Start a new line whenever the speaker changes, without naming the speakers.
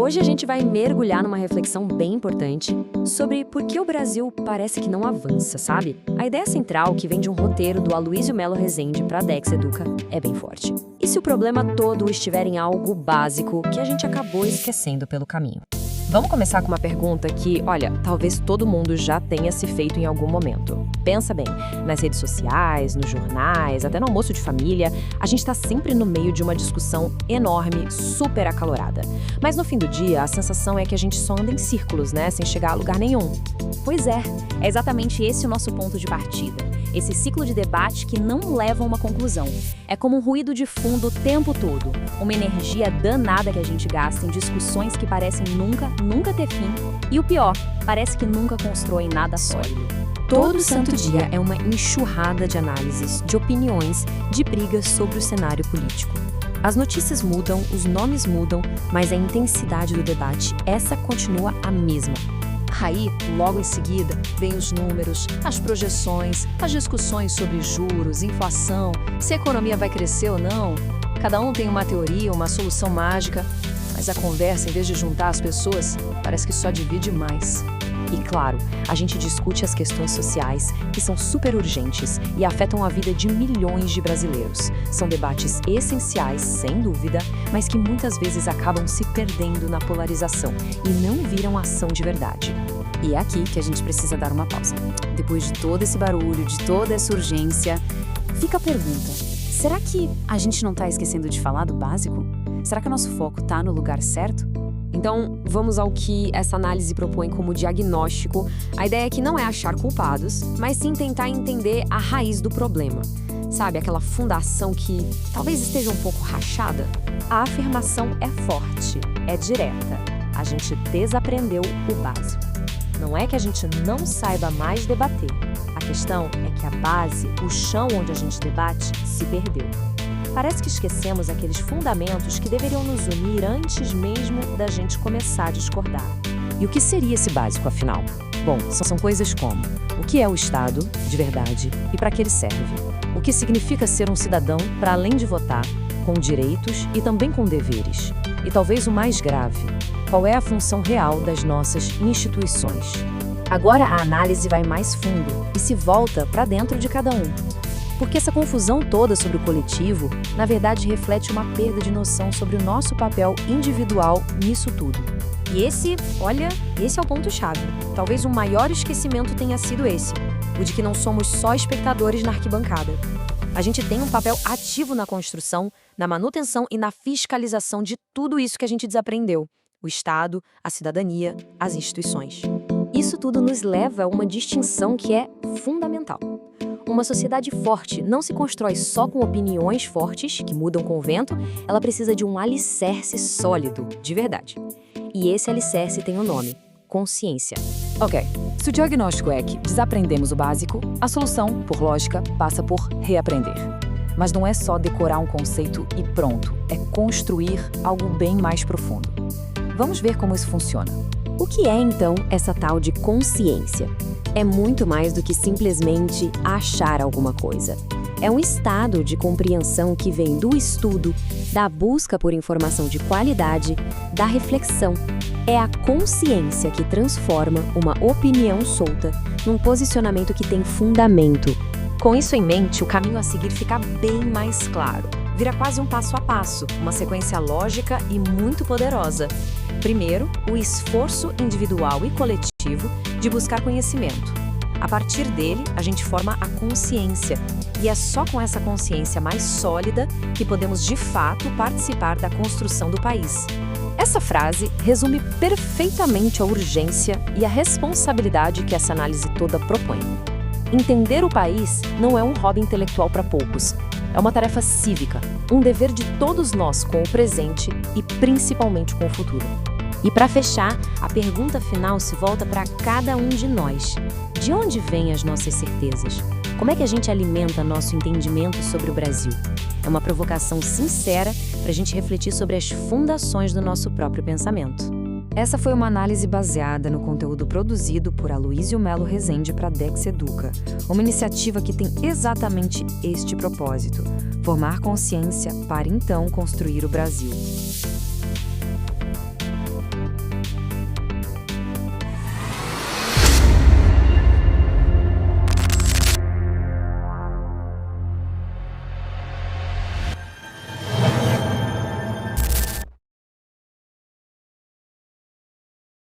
Hoje a gente vai mergulhar numa reflexão bem importante sobre por que o Brasil parece que não avança, sabe? A ideia central, que vem de um roteiro do Aloysio Melo Rezende para a Dex Educa, é bem forte. E se o problema todo estiver em algo básico que a gente acabou esquecendo pelo caminho? Vamos começar com uma pergunta que, olha, talvez todo mundo já tenha se feito em algum momento. Pensa bem, nas redes sociais, nos jornais, até no almoço de família, a gente está sempre no meio de uma discussão enorme, super acalorada. Mas no fim do dia, a sensação é que a gente só anda em círculos, né, sem chegar a lugar nenhum.
Pois é exatamente esse o nosso ponto de partida. Esse ciclo de debate que não leva a uma conclusão. É como um ruído de fundo o tempo todo. Uma energia danada que a gente gasta em discussões que parecem nunca ter fim. E o pior, parece que nunca constroem nada sólido.
Todo santo dia é uma enxurrada de análises, de opiniões, de brigas sobre o cenário político. As notícias mudam, os nomes mudam, mas a intensidade do debate, essa continua a mesma.
Aí, logo em seguida, vem os números, as projeções, as discussões sobre juros, inflação, se a economia vai crescer ou não. Cada um tem uma teoria, uma solução mágica, mas a conversa, em vez de juntar as pessoas, parece que só divide mais.
E claro, a gente discute as questões sociais, que são super urgentes e afetam a vida de milhões de brasileiros. São debates essenciais, sem dúvida, mas que muitas vezes acabam se perdendo na polarização e não viram ação de verdade.
E é aqui que a gente precisa dar uma pausa. Depois de todo esse barulho, de toda essa urgência, fica a pergunta: será que a gente não está esquecendo de falar do básico? Será que o nosso foco está no lugar certo?
Então, vamos ao que essa análise propõe como diagnóstico. A ideia aqui não é achar culpados, mas sim tentar entender a raiz do problema. Sabe, aquela fundação que talvez esteja um pouco rachada? A afirmação é forte, é direta. A gente desaprendeu o básico. Não é que a gente não saiba mais debater. A questão é que a base, o chão onde a gente debate, se perdeu. Parece que esquecemos aqueles fundamentos que deveriam nos unir antes mesmo da gente começar a discordar. E o que seria esse básico, afinal? Bom, são coisas como: o que é o Estado, de verdade, e para que ele serve? O que significa ser um cidadão para além de votar, com direitos e também com deveres? E talvez o mais grave: qual é a função real das nossas instituições? Agora a análise vai mais fundo e se volta para dentro de cada um. Porque essa confusão toda sobre o coletivo, na verdade, reflete uma perda de noção sobre o nosso papel individual nisso tudo. E esse é o ponto-chave. Talvez o maior esquecimento tenha sido esse, o de que não somos só espectadores na arquibancada. A gente tem um papel ativo na construção, na manutenção e na fiscalização de tudo isso que a gente desaprendeu: o Estado, a cidadania, as instituições. Isso tudo nos leva a uma distinção que é fundamental. Uma sociedade forte não se constrói só com opiniões fortes, que mudam com o vento, ela precisa de um alicerce sólido, de verdade. E esse alicerce tem um nome: consciência.
Ok, se o diagnóstico é que desaprendemos o básico, a solução, por lógica, passa por reaprender. Mas não é só decorar um conceito e pronto, é construir algo bem mais profundo. Vamos ver como isso funciona.
O que é, então, essa tal de consciência? É muito mais do que simplesmente achar alguma coisa. É um estado de compreensão que vem do estudo, da busca por informação de qualidade, da reflexão. É a consciência que transforma uma opinião solta num posicionamento que tem fundamento. Com isso em mente, o caminho a seguir fica bem mais claro. Vira quase um passo a passo, uma sequência lógica e muito poderosa. Primeiro, o esforço individual e coletivo de buscar conhecimento. A partir dele, a gente forma a consciência. E é só com essa consciência mais sólida que podemos, de fato, participar da construção do país. Essa frase resume perfeitamente a urgência e a responsabilidade que essa análise toda propõe. Entender o país não é um hobby intelectual para poucos. É uma tarefa cívica, um dever de todos nós com o presente e principalmente com o futuro. E para fechar, a pergunta final se volta para cada um de nós. De onde vêm as nossas certezas? Como é que a gente alimenta nosso entendimento sobre o Brasil? É uma provocação sincera para a gente refletir sobre as fundações do nosso próprio pensamento. Essa foi uma análise baseada no conteúdo produzido por Aloysio Melo Rezende para a Dex Educa, uma iniciativa que tem exatamente este propósito: formar consciência para então construir o Brasil.